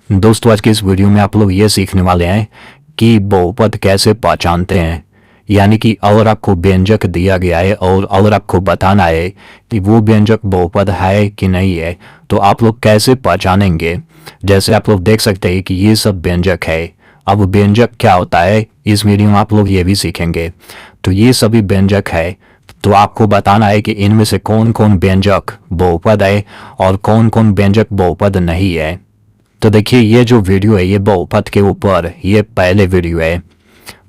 दोस्तों आज के इस वीडियो में आप लोग ये सीखने वाले हैं कि बहुपद कैसे पहचानते हैं। यानी कि अगर आपको व्यंजक दिया गया है और अगर आपको बताना है कि वो व्यंजक बहुपद है कि नहीं है, तो आप लोग कैसे पहचानेंगे। जैसे आप लोग देख सकते हैं कि ये सब व्यंजक है। अब व्यंजक क्या होता है इस वीडियो में आप लोग ये भी सीखेंगे। तो ये सभी व्यंजक है, तो आपको बताना है कि इनमें से कौन कौन व्यंजक बहुपद है और कौन कौन व्यंजक बहुपद नहीं है। तो देखिए ये जो वीडियो है ये बहुपद के ऊपर ये पहले वीडियो है,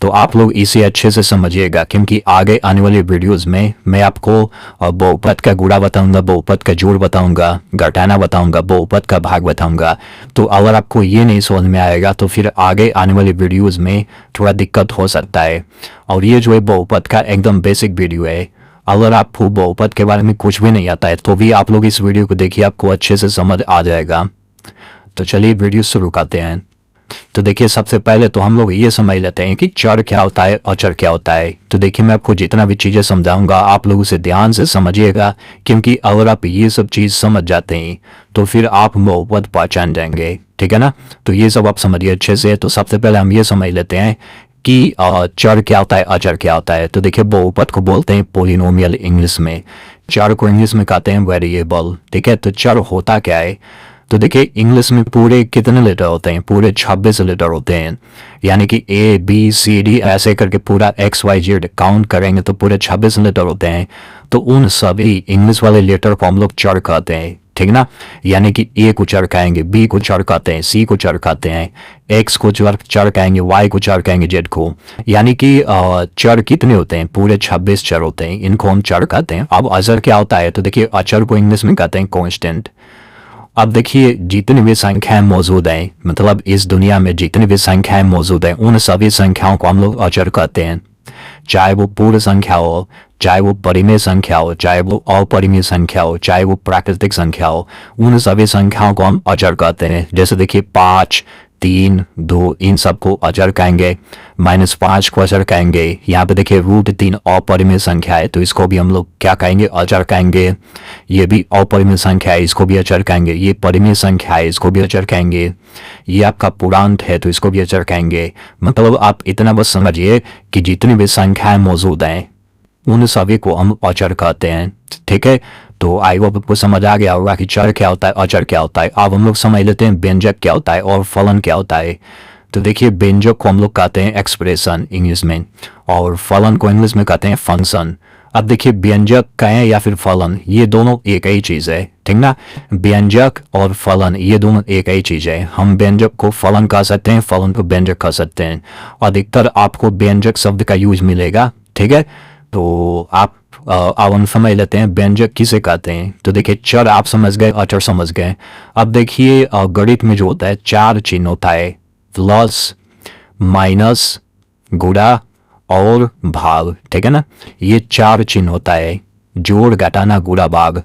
तो आप लोग इसे अच्छे से समझिएगा क्योंकि आगे आने वाले वीडियोस में मैं आपको बहुपद का गुणा बताऊंगा, बहुपद का जोड़ बताऊंगा, घटाना बताऊंगा, बहुपद का भाग बताऊंगा। तो अगर आपको ये नहीं समझ में आएगा तो फिर आगे आने वाले वीडियोस में थोड़ा दिक्कत हो सकता है। और ये जो है बहुपद का एकदम बेसिक वीडियो है। अगर आपको बहुपद के बारे में कुछ भी नहीं आता है तो भी आप लोग इस वीडियो को देखिए, आपको अच्छे से समझ आ जाएगा। तो चलिए वीडियो शुरू करते हैं। तो देखिए सबसे पहले तो हम लोग ये समझ लेते हैं कि चर क्या होता है, अचर क्या होता है। तो देखिए मैं आपको जितना भी चीज़ें समझाऊंगा आप लोग उसे ध्यान से समझिएगा, क्योंकि अगर आप ये सब चीज़ समझ जाते हैं तो फिर आप बहुपद पहचान जाएंगे, ठीक है ना। तो ये सब आप समझिए अच्छे से। तो सबसे पहले हम ये समझ लेते हैं कि चर क्या होता है, अचर क्या होता है। तो देखिए बहुपद को बोलते हैं पोलिनोमियल इंग्लिश में, चर को इंग्लिश में कहते हैं वेरिएबल, ठीक है। तो चर होता क्या है, तो देखिए इंग्लिश में पूरे कितने लेटर होते हैं, पूरे 26 लेटर होते हैं। यानी कि ए बी सी डी ऐसे करके पूरा एक्स वाई जेड काउंट करेंगे तो पूरे 26 लेटर होते हैं। तो उन सभी इंग्लिश वाले लेटर को हम लोग चर कहते हैं, ठीक ना। यानी कि ए को चर कहेंगे, बी को चर कहते हैं, सी को चर कहते हैं, एक्स को चर कहेंगे, वाई को चर कहेंगे, जेड को। यानी कि चर कितने होते हैं, पूरे 26 चर होते हैं, इनको हम चर कहते हैं। अब अचर क्या होता है, तो देखिए अचर को इंग्लिश में कहते हैं कॉन्स्टेंट। अब देखिए जितनी भी संख्याएं मौजूद हैं, मतलब इस दुनिया में जितनी भी संख्याएं मौजूद हैं उन सभी संख्याओं को हम लोग अचर कहते हैं। चाहे वो पूर्ण संख्या हो, चाहे वो परिमेय संख्या हो, चाहे वो अपरिमेय संख्या हो, चाहे वो प्राकृतिक संख्या हो, उन सभी संख्याओं को हम अचर कहते हैं। जैसे देखिए 5, 3, 2 इन सबको अचर कहेंगे, -5 को अचर कहेंगे। यहाँ पे देखिए √3 अपरिमेय संख्या है तो इसको भी हम लोग क्या कहेंगे, अचर कहेंगे। ये भी अपरिमेय संख्या है, इसको भी अचर कहेंगे। ये परिमेय संख्या है, इसको भी अचर कहेंगे। ये आपका पूर्णांक है तो इसको भी अचर कहेंगे। मतलब आप इतना बस समझिए कि जितनी भी संख्याएं मौजूद हैं उन सभी को हम अचर कहते हैं, ठीक है। तो आई होप आपको समझ आ गया होगा कि चर क्या होता है, अचर क्या होता है। अब हम लोग समझ लेते हैं व्यंजक क्या होता है और फलन क्या होता है। तो देखिए व्यंजक को हम लोग कहते हैं एक्सप्रेशन इंग्लिश में, और फलन को इंग्लिश में कहते हैं फंक्शन। अब देखिए व्यंजक कहें या फिर फलन, ये दोनों एक ही चीज़ है, ठीक ना। व्यंजक और फलन ये दोनों एक ही चीज़ है। हम व्यंजक को फलन कह सकते हैं, फलन को व्यंजक कह सकते हैं। अधिकतर आपको व्यंजक शब्द का यूज मिलेगा, ठीक है। तो आप अब हम समझ लेते हैं व्यंजक किसे कहते हैं। तो देखिए चर आप समझ गए, अचर समझ गए। अब देखिए गणित में जो होता है 4 चिन्ह होता है, प्लस, माइनस, गुणा और भाग, ठीक है ना। ये 4 चिन्ह होता है, जोड़, घटाना, गुणा, भाग।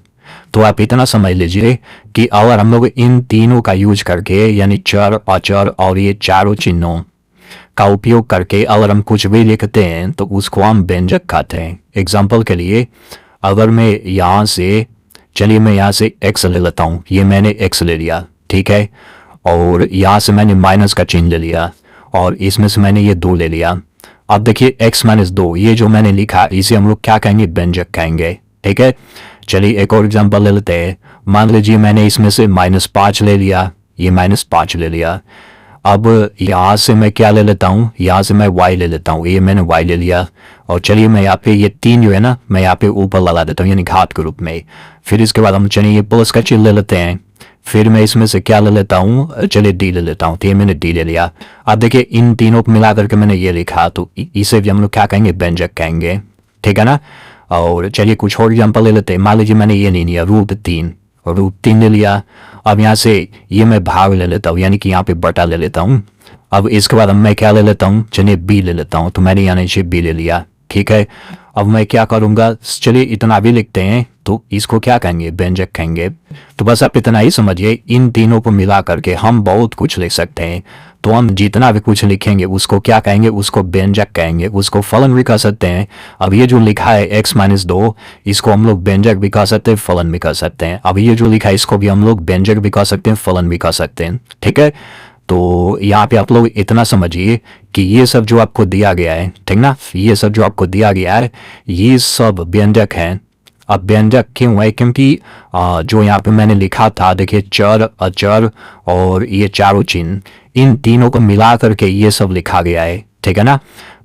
तो आप इतना समझ लीजिए कि अगर हम लोग इन तीनों का यूज करके यानी चर, अचर और ये चारों चिन्हों का उपयोग करके अगर हम कुछ भी लिखते हैं तो उसको हम व्यंजक कहते हैं। एग्जाम्पल के लिए अगर मैं यहाँ से, चलिए मैं यहाँ से x ले लेता हूँ, ये मैंने x ले लिया, ठीक है। और यहाँ से मैंने माइनस का चिन्ह ले लिया और इसमें से मैंने ये 2 ले लिया। अब देखिए x - 2 ये जो मैंने लिखा इसे हम लोग क्या कहेंगे, व्यंजक कहेंगे, ठीक है। चलिए एक और एग्जाम्पल ले लेते हैं। मान लीजिए मैंने इसमें से -5 ले लिया, ये -5 ले लिया। अब यहाँ से मैं क्या ले लेता हूँ, यहाँ से मैं y ले लेता हूँ, ये मैंने y ले लिया। और चलिए मैं यहाँ पे ये 3 जो है ना मैं यहाँ पे ऊपर लगा देता हूँ यानी घात के रूप में। फिर इसके बाद हम चलिए ये प्लस का चिन्ह ले लेते हैं। फिर मैं इसमें से क्या ले लेता हूँ, चलिए d ले लेता हूँ, तो ये मैंने d ले लिया। अब देखिए इन तीनों को मिला करके मैंने ये लिखा, तो इसे भी हम लोग क्या कहेंगे, व्यंजक कहेंगे, ठीक है ना। और चलिए कुछ और एग्जाम्पल ले लेते हैं। मान लीजिए मैंने ये नहीं लिया, √3 ले लिया। अब यहाँ से ये मैं भाग ले लेता हूँ यानी कि यहाँ पे बटा ले लेता हूँ। अब इसके बाद मैं क्या ले लेता हूँ, चलिए b ले लेता हूँ, तो मैंने यहाँ नीचे b ले लिया, ठीक है। अब मैं क्या करूँगा, चलिए इतना भी लिखते हैं, तो इसको क्या कहेंगे, व्यंजक कहेंगे। तो बस आप इतना ही समझिए, इन तीनों को मिला करके हम बहुत कुछ लिख सकते हैं। तो हम जितना भी कुछ लिखेंगे उसको क्या कहेंगे, उसको व्यंजक कहेंगे, उसको फलन भी कह सकते हैं। अब ये जो लिखा है x-2, इसको हम लोग व्यंजक भी कह सकते हैं, फलन भी कह सकते हैं। अब ये जो लिखा है इसको भी हम लोग व्यंजक भी कह सकते हैं, फलन भी कह सकते हैं, ठीक है। तो यहाँ पे आप लोग इतना समझिए कि ये सब जो आपको दिया गया है, ठीक ना, ये सब जो आपको दिया गया है ये सब व्यंजक हैं। अब व्यंजक क्यों है, क्योंकि जो यहाँ पे मैंने लिखा था, देखिए चर, अचर और ये चारों चिन्ह, इन तीनों को मिला करके ये सब लिखा गया है, ठीक है ना।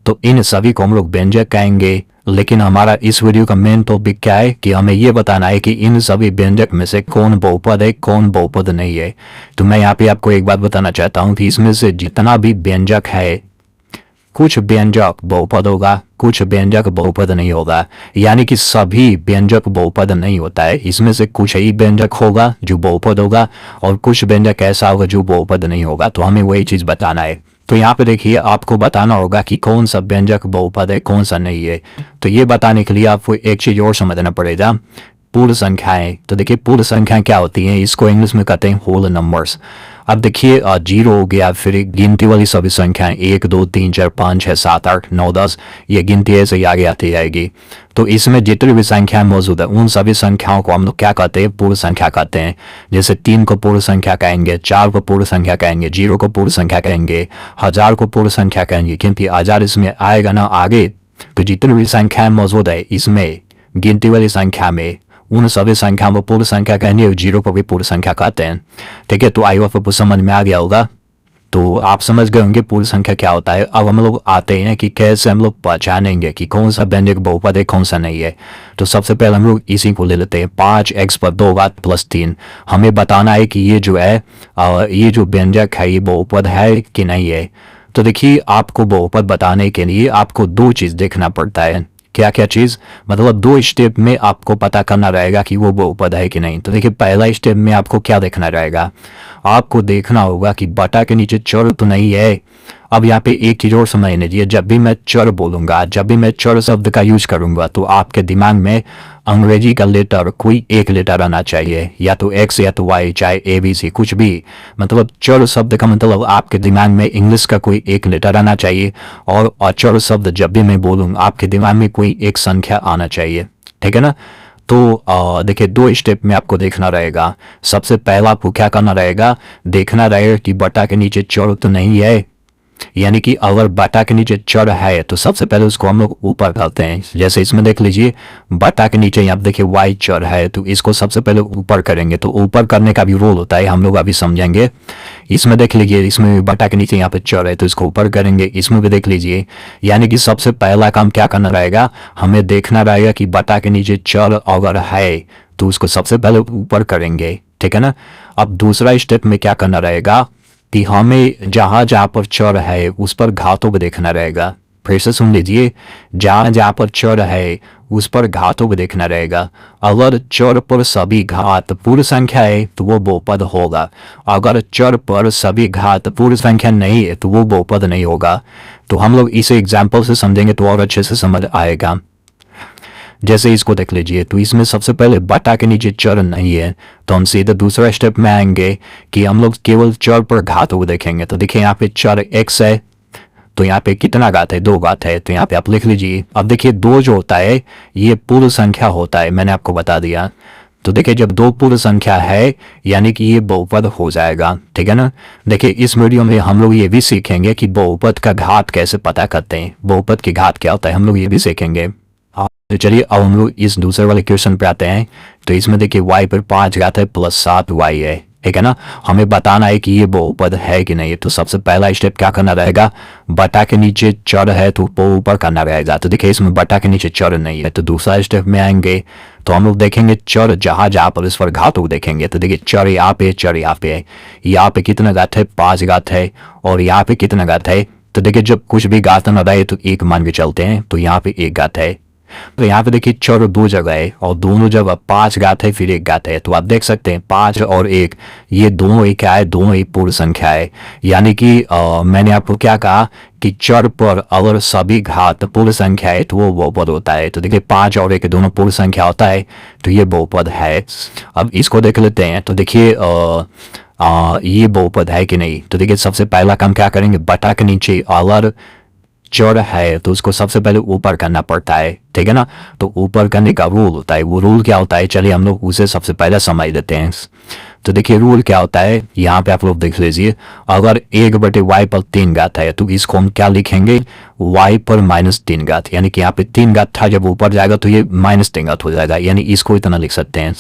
तो इन सभी को हम लोग व्यंजक कहेंगे। लेकिन हमारा इस वीडियो का मेन टॉपिक क्या है कि हमें ये बताना है कि इन सभी व्यंजक में से कौन बहुपद है, कौन बहुपद नहीं है। तो मैं यहाँ पे आपको एक बात बताना चाहता हूँ कि इसमें से जितना भी व्यंजक है, कुछ व्यंजक बहुपद होगा, कुछ व्यंजक बहुपद नहीं होगा। यानी कि सभी व्यंजक बहुपद नहीं होता है, इसमें से कुछ ही व्यंजक होगा जो बहुपद होगा और कुछ व्यंजक ऐसा होगा जो बहुपद नहीं होगा। तो हमें वही चीज बताना है। तो यहाँ पे देखिए आपको बताना होगा कि कौन सा व्यंजक बहुपद है, कौन सा नहीं है। तो ये बताने के लिए आपको एक चीज और समझना पड़ेगा, पूर्ण संख्याएं। तो देखिए पूर्ण संख्याएं क्या होती हैं, इसको इंग्लिश में कहते हैं होल नंबर्स। अब देखिए 0 हो गया, फिर गिनती वाली सभी संख्याएं 1 2 3 4 5 6 7 8 9 10, ये गिनती ऐसे ही आगे आती जाएगी। तो इसमें जितनी भी संख्याएं मौजूद है उन सभी संख्याओं को हम लोग क्या कहते हैं, पूर्ण संख्या कहते हैं। जैसे 3 को पूर्ण संख्या कहेंगे, 4 को पूर्ण संख्या कहेंगे, 0 को पूर्ण संख्या कहेंगे, 1000 को पूर्ण संख्या कहेंगे, क्योंकि 1000 इसमें आएगा ना आगे। तो जितनी भी संख्याएं मौजूद है इसमें गिनती वाली संख्या में, उन सभी संख्याओं को पूर्ण संख्या कहेंगे और 0 को भी पूर्ण संख्या कहते हैं, ठीक है। तो आई होप आपको समझ में आ गया होगा। तो आप समझ गए होंगे पूर्ण संख्या क्या होता है। अब हम लोग आते हैं कि कैसे हम लोग पहचानेंगे कि कौन सा व्यंजक बहुपद है, कौन सा नहीं है। तो सबसे पहले हम लोग इसी को ले लेते हैं, 5x पर 2 घात प्लस 3। हमें बताना है कि ये जो है ये जो व्यंजक है ये बहुपद है कि नहीं है। तो देखिए आपको बहुपद बताने के लिए आपको दो चीज देखना पड़ता है। क्या क्या चीज, मतलब 2 स्टेप में आपको पता करना रहेगा कि वो बहुपद है कि नहीं। तो देखिए पहला स्टेप में आपको क्या देखना रहेगा, आपको देखना होगा कि बटा के नीचे चर तो नहीं है। अब यहाँ पे एक चीज और समझ लीजिए, जब भी मैं चर बोलूंगा, जब भी मैं चर शब्द का यूज करूंगा तो आपके दिमाग में अंग्रेजी का लेटर कोई एक लेटर आना चाहिए, या तो एक्स या तो वाई, चाहे ए बी सी कुछ भी। मतलब चर शब्द का मतलब आपके दिमाग में इंग्लिश का कोई एक लेटर आना चाहिए, और अचर शब्द जब भी मैं बोलूँ आपके दिमाग में कोई एक संख्या आना चाहिए, ठीक है ना। तो देखिए 2 स्टेप में आपको देखना रहेगा। सबसे पहला आपको क्या करना रहेगा, देखना रहेगा कि बटा के नीचे चर तो नहीं है। यानी कि अगर बटा के नीचे चर है तो सबसे पहले उसको हम लोग ऊपर करते हैं। जैसे इसमें देख लीजिए बटा के नीचे यहाँ देखिए वाई चर है, तो इसको सबसे पहले ऊपर करेंगे। तो ऊपर करने का भी रोल होता है, हम लोग अभी समझेंगे। इसमें देख लीजिए, इसमें बटा के नीचे यहाँ पे चर है तो इसको ऊपर करेंगे। इसमें भी देख लीजिए, यानी कि सबसे पहला काम क्या करना रहेगा, हमें देखना रहेगा कि बटा के नीचे चर अगर है तो उसको सबसे पहले ऊपर करेंगे, ठीक है ना। अब दूसरा स्टेप में क्या करना रहेगा कि हमें जहां जहां पर चर है उस पर घातों को देखना रहेगा। फिर से सुन लीजिए, जहां जहां पर चर है उस पर घातों को देखना रहेगा। अगर चर पर सभी घात पूर्ण संख्या है तो वो बहुपद होगा, अगर चर पर सभी घात पूर्ण संख्या नहीं है तो वो बहुपद नहीं होगा। तो हम लोग इसे एग्जाम्पल से समझेंगे तो और अच्छे से समझ आएगा। जैसे इसको देख लीजिए, तो इसमें सबसे पहले बटा के नीचे चर नहीं है, तो हम सीधे दूसरा स्टेप में आएंगे कि हम लोग केवल चर पर घात को देखेंगे। तो देखिए यहाँ पे चर x है, तो यहाँ पे कितना घात है, 2 घात है, तो यहाँ पे आप लिख लीजिए। अब देखिए 2 जो होता है ये पूर्ण संख्या होता है, मैंने आपको बता दिया। तो देखिए जब 2 पूर्ण संख्या है यानी कि ये बहुपद हो जाएगा, ठीक है ना। देखिए इस वीडियो में हम लोग ये भी सीखेंगे कि बहुपद का घात कैसे पता करते हैं, बहुपद की घात क्या होता है, हम लोग ये भी सीखेंगे। तो चलिए अब हम लोग इस दूसरे वाले क्वेश्चन पे आते हैं। तो इसमें देखिए y पर 5 घात है प्लस 7 y है, ठीक है ना। हमें बताना है कि ये बहुपद है कि नहीं। तो सबसे पहला स्टेप क्या करना रहेगा, बटा के नीचे चर है तो ऊपर करना रहेगा। तो देखिए इसमें बटा के नीचे चर नहीं है, तो दूसरा स्टेप में आएंगे तो हम लोग देखेंगे चर जहां जहां पर इस पर घात को देखेंगे। तो देखिए चर यहाँ पे, चर यहाँ पे है, यहाँ पे कितना घात है, 5 घात है, और यहाँ पे कितना घात है। तो देखिए जब कुछ भी घात न रहे तो 1 मान के चलते हैं, तो यहाँ पे 1 घात है, तो यहाँ पे देखिए चर दो जगह है और दोनों जगह 5 घात है फिर 1 घात है, तो आप देख सकते हैं 5 और 1 ये दोनों एक क्या है, दोनों एक पूर्ण संख्या है। यानी कि मैंने आपको क्या कहा कि चर पर अगर सभी घात पूर्ण संख्या है तो वो बहुपद होता है। तो देखिए 5 और 1 दोनों पूर्ण संख्या होता है तो ये बहुपद है। अब इसको देख लेते हैं, तो देखिए ये बहुपद है कि नहीं। तो देखिए सबसे पहला काम क्या करेंगे, बटा के नीचे अगर चर है तो उसको सबसे पहले ऊपर करना पड़ता है, ठीक है ना। तो ऊपर करने का रूल होता है, वो रूल क्या होता है चलिए हम लोग उसे सबसे पहले समझ देते हैं। तो देखिए रूल क्या होता है, यहाँ पे आप लोग देख लीजिए, अगर 1/y पर 3 घात है तो इसको हम क्या लिखेंगे, y पर -3 घात, यानी कि यहाँ पे 3 घात था, जब ऊपर जाएगा तो ये -3 घात हो जाएगा, यानी इसको इतना लिख सकते हैं।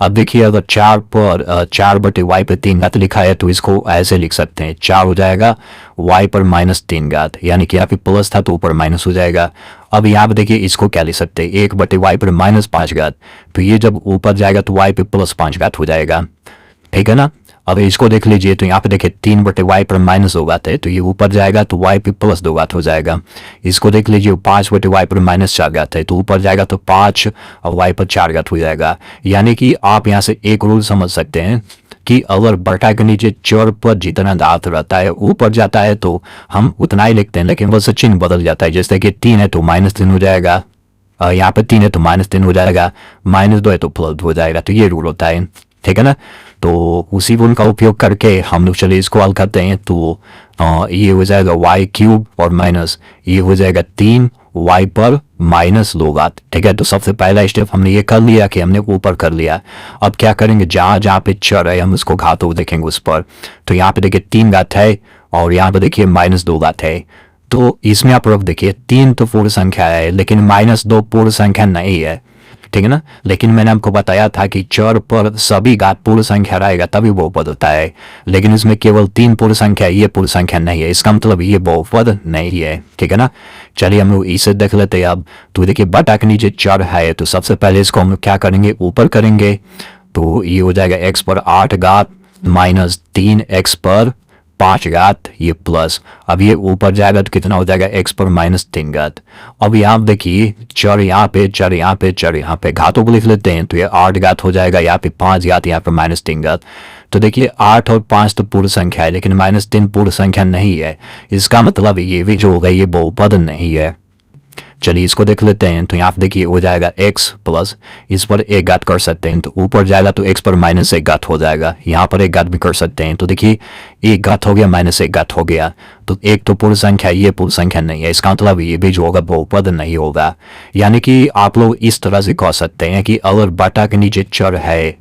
अब देखिए अगर 4/y पे 3 घात लिखा है तो इसको ऐसे लिख सकते हैं, 4 हो जाएगा y पर -3 घात, यानी कि यहाँ पे प्लस था तो ऊपर माइनस हो जाएगा। अब यहाँ पे देखिए इसको क्या लिख सकते हैं, 1/y पर -5 घात, तो ये जब ऊपर जाएगा तो y पे +5 घात हो जाएगा, ठीक है ना। अब इसको देख लीजिए, तो यहाँ पे देखिए 3/y पर -2 घात है तो ये ऊपर जाएगा तो y पे +2 घात हो जाएगा। इसको देख लीजिए 5/y पर -4 घात है तो ऊपर जाएगा तो 5 और y पर 4 घात हो जाएगा। यानी कि आप यहाँ से एक रूल समझ सकते हैं कि अगर बटा के नीचे चर पर जितना घात रहता है ऊपर जाता है तो हम उतना ही लिखते हैं, लेकिन बस चिन्ह बदल जाता है। जैसे कि 3 है तो -3 हो जाएगा, यहाँ पे 3 है तो -3 हो जाएगा, -2 है तो प्लस हो जाएगा, तो ये रूल होता है, ठीक है ना। तो उसी रूल का उपयोग करके हम लोग चलिए इसको हल करते हैं। तो ये हो जाएगा y³ और माइनस ये हो जाएगा 3y पर -2 घात, ठीक है। तो सबसे पहला स्टेप हमने ये कर लिया कि हमने ऊपर कर लिया। अब क्या करेंगे, जहाँ जहाँ पे चर है हम उसको घातों देखेंगे उस पर। तो यहाँ पे देखिए 3 घात है और यहाँ पे देखिए -2 घात है, तो इसमें आप लोग देखिए 3 तो पूर्ण संख्या है लेकिन -2 पूर्ण संख्या नहीं है, ठीक है ना। लेकिन मैंने आपको बताया था कि चर पर सभी घात पूर्ण संख्या रहेगा तभी बहुपद होता है, लेकिन इसमें केवल 3 पूर्ण संख्या, ये पूर्ण संख्या नहीं है, इसका मतलब ये बहुपद नहीं है, ठीक है ना। चलिए हम लोग इसे देख लेते हैं अब। तो देखिए बटा के नीचे चर है तो सबसे पहले इसको हम लोग क्या करेंगे, ऊपर करेंगे। तो ये हो जाएगा x पर 8 घात -3x पर 5 घात ये प्लस, अब ये ऊपर जाएगा तो कितना हो जाएगा, x पर -3 घात। अब यहाँ देखिए चर यहाँ पे चर यहाँ पे चर यहाँ पे, घातों को लिख लेते हैं तो ये 8 घात हो जाएगा, यहाँ पे 5 घात, यहाँ पे -3 घात। तो देखिए 8 और 5 तो पूर्ण संख्या है लेकिन -3 पूर्ण संख्या नहीं है, इसका मतलब ये भी जो होगा ये बहुपद नहीं है। चलिए इसको देख लेते हैं। तो यहाँ पे देखिए हो जाएगा x प्लस इस पर 1 घात कर सकते हैं, तो ऊपर जाएगा तो x पर -1 घात हो जाएगा, यहाँ पर 1 घात भी कर सकते हैं। तो देखिए 1 घात हो गया -1 घात हो गया, तो एक तो पूर्ण संख्या ये पूर्ण संख्या नहीं है, इसका मतलब ये भी जो होगा बहुपद नहीं होगा। यानी कि आप लोग इस तरह से कह सकते हैं कि अगर बटा के नीचे चर है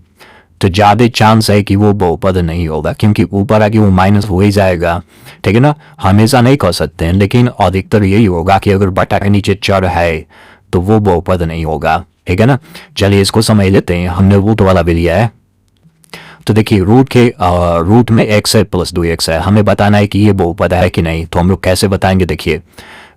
तो ज्यादा चांस है कि वो बहुपद नहीं होगा, क्योंकि ऊपर आके वो माइनस हो ही जाएगा, ठीक है ना। हमेशा नहीं कह सकते हैं लेकिन अधिकतर यही होगा कि अगर बटा के नीचे चर है तो वो बहुपद नहीं होगा, ठीक है ना। चलिए इसको समझ लेते हैं, हमने रूट वाला भी लिया है। तो देखिए रूट में x है प्लस 2x है, हमें बताना है कि ये बहुपद है कि नहीं। तो हम लोग कैसे बताएंगे, देखिए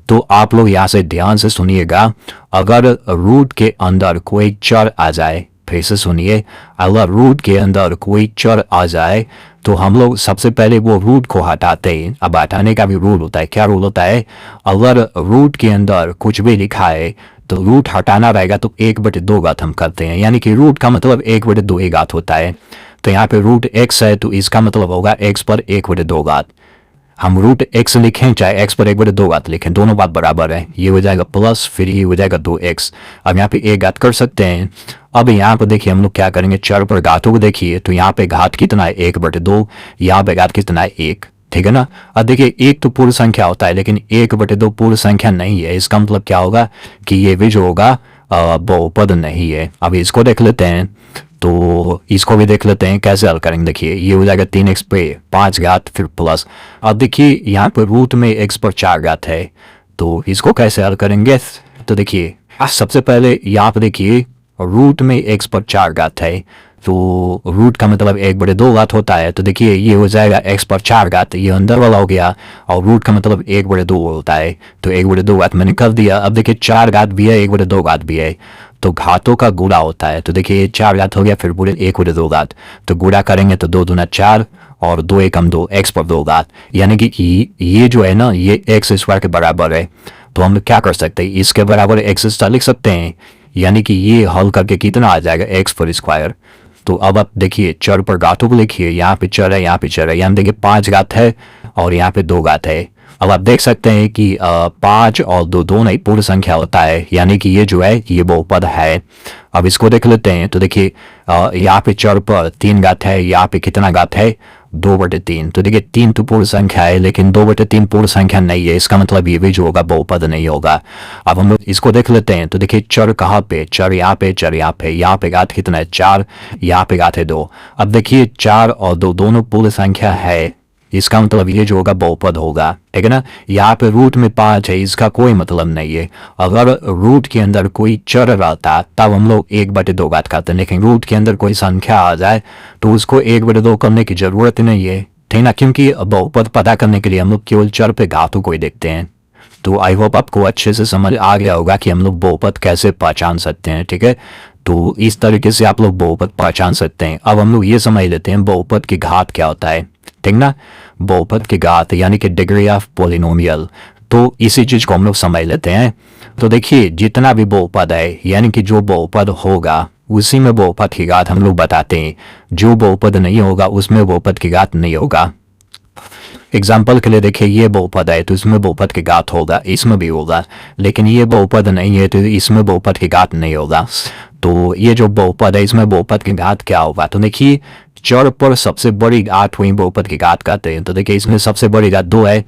तो आप लोग यहाँ से ध्यान से सुनिएगा। अगर रूट के अंदर कोई चर आ जाए, फिर से सुनिए, अगर रूट के अंदर कोई चर आ जाए तो हम लोग सबसे पहले वो रूट को हटाते हैं। अब हटाने का भी रूल होता है, क्या रूल होता है, अगर रूट के अंदर कुछ भी लिखा है तो रूट हटाना रहेगा तो 1/2 घात हम करते हैं, यानी कि रूट का मतलब 1/2 घात होता है। तो यहाँ पे रूट x है तो इसका मतलब होगा x पर 1/2 घात। हम रूट x लिखें चाहे x पर 1/2 घात लिखें, दोनों बात बराबर है। ये हो जाएगा प्लस फिर ये हो जाएगा 2x। अब यहाँ पे 1 घात कर सकते हैं। अब यहाँ पर देखिए हम लोग क्या करेंगे, चर पर घातों को देखिए, तो यहाँ पे घात कितना है 1/2, यहाँ पे घात कितना है 1, ठीक है ना। अब देखिए 1 तो पूर्ण संख्या होता है लेकिन 1/2 पूर्ण संख्या नहीं है, इसका मतलब क्या होगा कि ये भी जो होगा बहुपद नहीं है। अब इसको देख लेते हैं, तो इसको भी देख लेते हैं कैसे हल करेंगे। देखिए ये हो जाएगा 3x पे 5 घात फिर प्लस। अब देखिए यहाँ पर रूट में x पर 4 घात है, तो इसको कैसे हल करेंगे। तो देखिए सबसे पहले यहाँ पर देखिए रूट में x पर 4 घात है, तो रूट का मतलब 1/2 घात होता है। तो देखिए ये हो जाएगा x पर 4 घात, ये अंदर वाला हो गया, और रूट का मतलब 1/2 होता है, तो 1/2 घात मैंने कर दिया। अब देखिए 4 घात भी है 1/2 घात भी है, तो घातों का गुणा होता है। तो देखिए 4 घात हो गया फिर पूरे 1/2 घात, तो गुणा करेंगे तो 2 दूना 4 और 2 एकम 2, x पर 2 घात, यानी कि ये जो है ना ये x² के बराबर है। तो हम लोग क्या कर सकते हैं, इसके बराबर एक्स स्टार लिख सकते हैं, यानी कि ये हल करके कितना आ जाएगा एक्स पर स्क्वायर। तो अब आप देखिए चर पर घातों को लिखिए, यहाँ पे चर है यहाँ पे चर है, यहाँ देखिए 5 घात है और यहाँ पे 2 घात है। अब आप देख सकते हैं कि 5 और 2 दोनों ही पूर्ण संख्या होता है, यानी कि ये जो है ये बहुपद है। अब इसको देख लेते हैं, तो देखिए यहाँ पे चर पर 3 घात है, यहाँ पे कितना घात है 2/3। तो देखिए 3 तो पूर्ण संख्या है लेकिन 2/3 पूर्ण संख्या नहीं है, इसका मतलब ये भी जो होगा बहुपद नहीं होगा। अब हम लोग इसको देख लेते हैं, तो देखिए चर कहाँ पे, चर यहाँ पे, चर यहाँ पे घात कितना है 4, यहाँ पे घात है 2। अब देखिए 4 और 2 दोनों पूर्ण संख्या है, इसका मतलब ये जो होगा बहुपद होगा, ठीक है ना। यहाँ पे रूट में 5 है, इसका कोई मतलब नहीं है। अगर रूट के अंदर कोई चर रहता तब हम लोग 1/2 घात करते हैं, लेकिन रूट के अंदर कोई संख्या आ जाए तो उसको 1/2 करने की जरूरत नहीं है, ठीक ना, क्योंकि बहुपद पता करने के लिए हम लोग केवल चर पे घातों को ही देखते हैं। तो आई होप आपको अच्छे से समझ आ गया होगा कि हम लोग बहुपद कैसे पहचान सकते हैं, ठीक है। तो इस तरीके से आप लोग बहुपद पहचान सकते हैं। अब हम लोग ये समझ लेते हैं बहुपद की घात क्या होता है, ठीक ना। बहुपद की घात यानी कि डिग्री ऑफ पॉलिनोमियल, तो इसी चीज को हम लोग समझ लेते हैं। तो देखिए जितना भी बहुपद है यानी कि जो बहुपद होगा उसी में बहुपद की घात हम लोग बताते हैं, जो बहुपद नहीं होगा उसमें बहुपद की घात नहीं होगा। एग्जाम्पल के लिए देखिए ये बहुपद है तो इसमें बहुपद की घात होगा, इसमें भी होगा, लेकिन ये बहुपद नहीं है तो इसमें बहुपद की घात नहीं होगा। तो ये जो बहुपद है इसमें बहुपद की घात क्या होगा, तो देखिए चर पर सबसे बड़ी घात हुई बहुपद की घात कहते हैं। तो देखिए इसमें सबसे बड़ी घात 2 है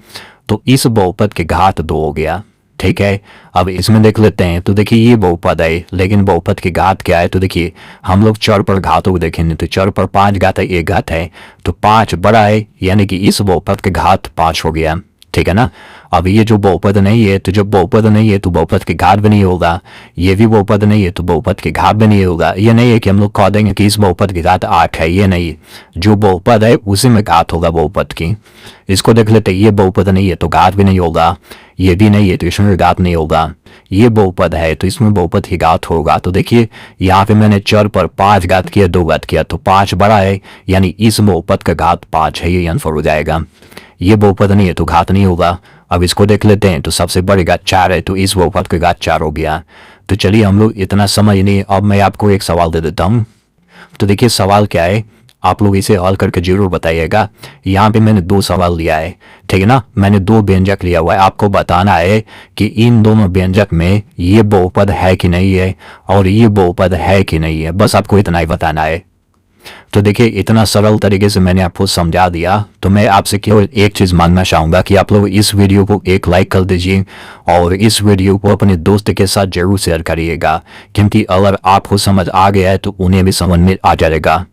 तो इस बहुपद की घात 2 हो गया, ठीक है। अब इसमें देख लेते हैं, तो देखिए ये बहुपद है लेकिन बहुपद की घात क्या है, तो देखिए हम लोग चर पर घातों को देखेंगे, तो चर पर 5 घात है 1 घात है, तो 5 बड़ा है यानी कि इस बहुपद की घात 5 हो गया, ठीक है ना। अब ये जो बहुपद नहीं है, तो जब बहुपद नहीं है तो बहुपद की घात भी नहीं होगा, ये भी बहुपद नहीं है तो बहुपद की घात भी नहीं होगा। ये नहीं है कि हम लोग कह देंगे कि इस बहुपद की घात 8 है, ये नहीं, जो बहुपद है उसी में घात होगा बहुपद की। इसको देख लेते, ये बहुपद नहीं है तो घात भी नहीं होगा, ये भी नहीं है तो इसमें घात नहीं होगा, ये बहुपद है तो इसमें बहुपद की घात होगा। तो देखिए यहाँ पे मैंने चर पर 5 घात किया 2 घात किया, तो 5 बड़ा है यानी इस बहुपद का घात 5 है, ये आंसर हो जाएगा। ये बहुपद नहीं है तो घात नहीं होगा। अब इसको देख लेते हैं, तो सबसे बड़ी घात 4 है तो इस बहुपद की घात 4 हो गया। तो चलिए हम लोग इतना समझ नहीं, अब मैं आपको एक सवाल दे देता हूँ। तो देखिए सवाल क्या है, आप लोग इसे हल करके जरूर बताइएगा। यहाँ पे मैंने 2 सवाल लिया है, ठीक है ना, मैंने 2 व्यंजक लिया हुआ है, आपको बताना है कि इन दोनों व्यंजक में ये बहुपद है कि नहीं है और ये बहुपद है कि नहीं है, बस आपको इतना ही बताना है। तो देखिए इतना सरल तरीके से मैंने आपको समझा दिया। तो मैं आपसे केवल एक चीज़ मांगना चाहूँगा कि आप लोग इस वीडियो को एक लाइक कर दीजिए और इस वीडियो को अपने दोस्त के साथ जरूर शेयर करिएगा, क्योंकि अगर आपको समझ आ गया है तो उन्हें भी समझ में आ जाएगा।